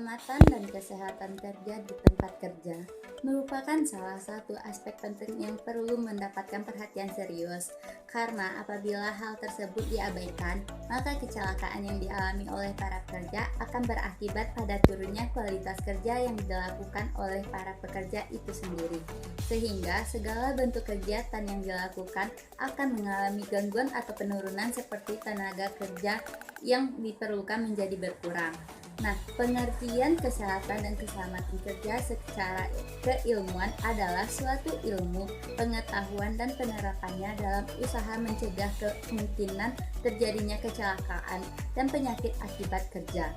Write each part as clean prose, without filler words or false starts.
Keselamatan dan kesehatan kerja di tempat kerja merupakan salah satu aspek penting yang perlu mendapatkan perhatian serius, karena apabila hal tersebut diabaikan, maka kecelakaan yang dialami oleh para pekerja akan berakibat pada turunnya kualitas kerja yang dilakukan oleh para pekerja itu sendiri, sehingga segala bentuk kegiatan yang dilakukan akan mengalami gangguan atau penurunan seperti tenaga kerja yang diperlukan menjadi berkurang. Nah, pengertian kesehatan dan keselamatan kerja secara keilmuan adalah suatu ilmu, pengetahuan, dan penerapannya dalam usaha mencegah kemungkinan terjadinya kecelakaan dan penyakit akibat kerja.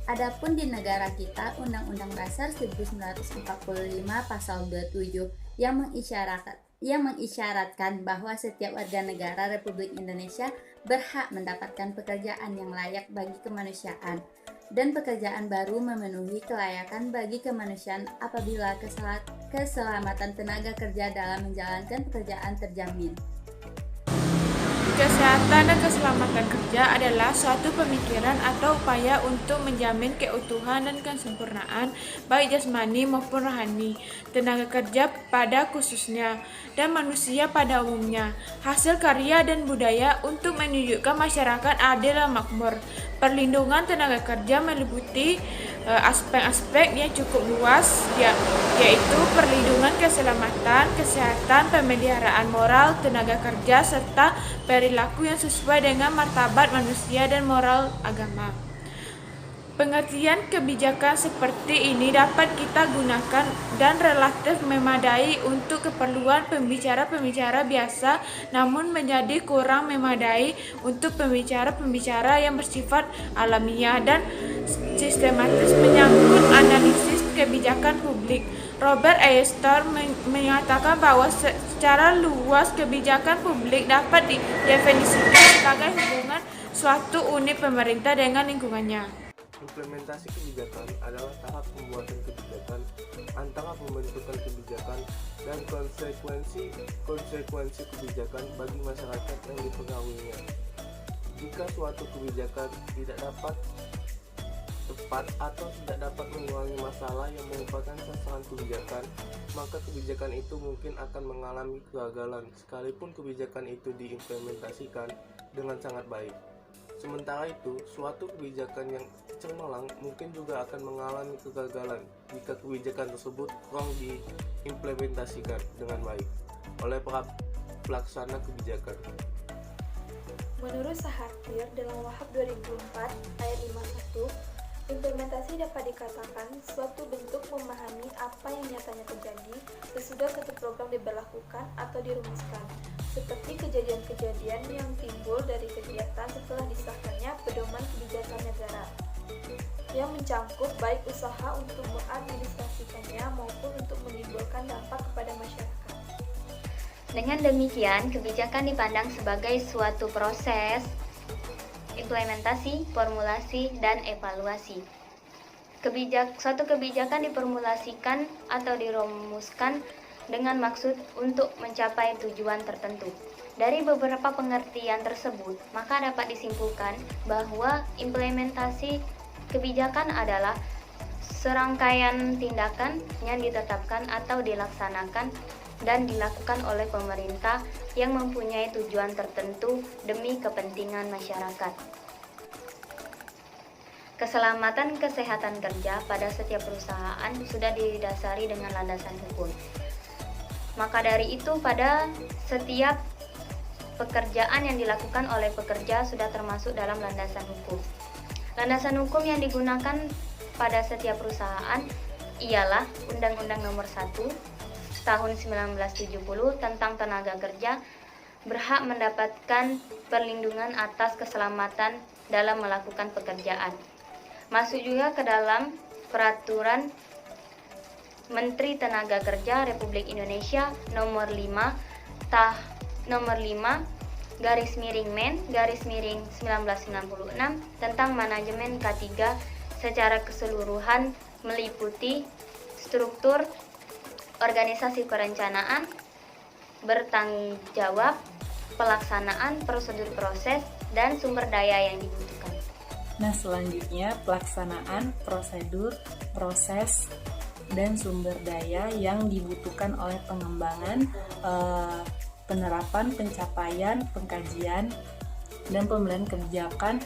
Adapun di negara kita, Undang-Undang Dasar 1945 Pasal 27 yang mengisyaratkan bahwa setiap warga negara Republik Indonesia berhak mendapatkan pekerjaan yang layak bagi kemanusiaan, dan pekerjaan baru memenuhi kelayakan bagi kemanusiaan apabila keselamatan tenaga kerja dalam menjalankan pekerjaan terjamin. Kesehatan dan keselamatan kerja adalah suatu pemikiran atau upaya untuk menjamin keutuhan dan kesempurnaan baik jasmani maupun rohani, tenaga kerja pada khususnya, dan manusia pada umumnya, hasil karya dan budaya untuk menunjukkan masyarakat adil dan makmur. Perlindungan tenaga kerja meliputi aspek-aspek yang cukup luas, yaitu perlindungan keselamatan, kesehatan, pemeliharaan moral tenaga kerja, serta perilaku yang sesuai dengan martabat manusia dan moral agama. Pengertian kebijakan seperti ini dapat kita gunakan dan relatif memadai untuk keperluan pembicara-pembicara biasa, namun menjadi kurang memadai untuk pembicara-pembicara yang bersifat alamiah dan sistematis menyangkut analisis kebijakan publik. Robert A. Storr menyatakan bahwa secara luas kebijakan publik dapat didefinisikan sebagai hubungan suatu unit pemerintah dengan lingkungannya. Implementasi kebijakan adalah tahap pembuatan kebijakan, antara pembentukan kebijakan dan konsekuensi kebijakan bagi masyarakat yang dipengaruhinya. Jika suatu kebijakan tidak dapat tepat atau tidak dapat mengurangi masalah yang merupakan sasaran kebijakan, maka kebijakan itu mungkin akan mengalami kegagalan sekalipun kebijakan itu diimplementasikan dengan sangat baik. Sementara itu, suatu kebijakan yang cemerlang mungkin juga akan mengalami kegagalan jika kebijakan tersebut kurang diimplementasikan dengan baik oleh para pelaksana kebijakan. Menurut Sahartir dalam Wahab 2004 ayat 51, implementasi dapat dikatakan suatu bentuk memahami apa yang nyatanya terjadi sesudah suatu program diberlakukan atau dirumuskan, seperti kejadian-kejadian yang timbul dari kegiatan setelah disahkannya pedoman kebijakan negara, yang mencangkup baik usaha untuk mengadministrasikannya maupun untuk menimbulkan dampak kepada masyarakat. Dengan demikian, kebijakan dipandang sebagai suatu proses implementasi, formulasi, dan evaluasi. Suatu kebijakan diformulasikan atau dirumuskan dengan maksud untuk mencapai tujuan tertentu. Dari beberapa pengertian tersebut, maka dapat disimpulkan bahwa implementasi kebijakan adalah serangkaian tindakan yang ditetapkan atau dilaksanakan dan dilakukan oleh pemerintah yang mempunyai tujuan tertentu demi kepentingan masyarakat. Keselamatan kesehatan kerja pada setiap perusahaan sudah didasari dengan landasan hukum. Maka dari itu, pada setiap pekerjaan yang dilakukan oleh pekerja sudah termasuk dalam landasan hukum. Landasan hukum yang digunakan pada setiap perusahaan ialah Undang-Undang Nomor 1 Tahun 1970 tentang tenaga kerja berhak mendapatkan perlindungan atas keselamatan dalam melakukan pekerjaan. Masuk juga ke dalam Peraturan Menteri Tenaga Kerja Republik Indonesia Nomor 5 Men/1996 tentang manajemen K3 secara keseluruhan, meliputi struktur, organisasi perencanaan, bertanggung jawab, pelaksanaan, prosedur proses, dan sumber daya yang dibutuhkan. Nah, selanjutnya pelaksanaan prosedur, proses, dan sumber daya yang dibutuhkan oleh pengembangan, penerapan, pencapaian, pengkajian, dan pembelian kebijakan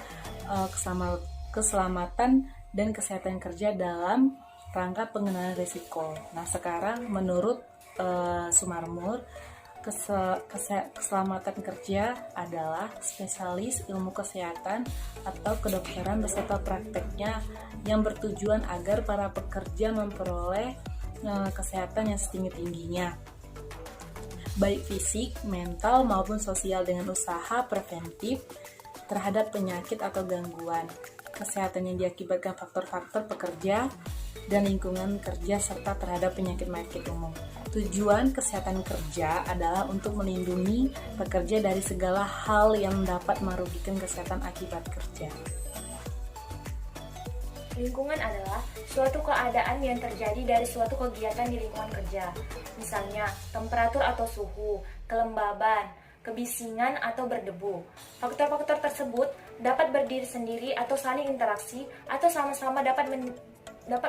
keselamatan dan kesehatan kerja dalam rangka pengenalan risiko. Nah, sekarang menurut Sumarmur, keselamatan kerja adalah spesialis ilmu kesehatan atau kedokteran beserta prakteknya yang bertujuan agar para pekerja memperoleh kesehatan yang setinggi-tingginya, baik fisik, mental, maupun sosial, dengan usaha preventif terhadap penyakit atau gangguan kesehatan yang diakibatkan faktor-faktor pekerja dan lingkungan kerja serta terhadap penyakit-penyakit umum. Tujuan kesehatan kerja adalah untuk melindungi pekerja dari segala hal yang dapat merugikan kesehatan akibat kerja. Lingkungan adalah suatu keadaan yang terjadi dari suatu kegiatan di lingkungan kerja. Misalnya, temperatur atau suhu, kelembaban, kebisingan atau berdebu. Faktor-faktor tersebut dapat berdiri sendiri atau saling interaksi atau sama-sama dapat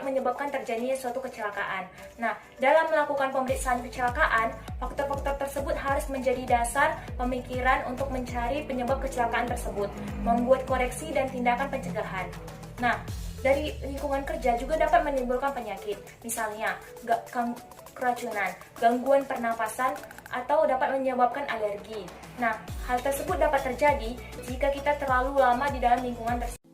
menyebabkan terjadinya suatu kecelakaan. Nah, dalam melakukan pemeriksaan kecelakaan, faktor-faktor tersebut harus menjadi dasar pemikiran untuk mencari penyebab kecelakaan tersebut, membuat koreksi dan tindakan pencegahan. Nah, dari lingkungan kerja juga dapat menimbulkan penyakit, misalnya keracunan, gangguan pernapasan, atau dapat menyebabkan alergi. Nah, hal tersebut dapat terjadi jika kita terlalu lama di dalam lingkungan tersebut.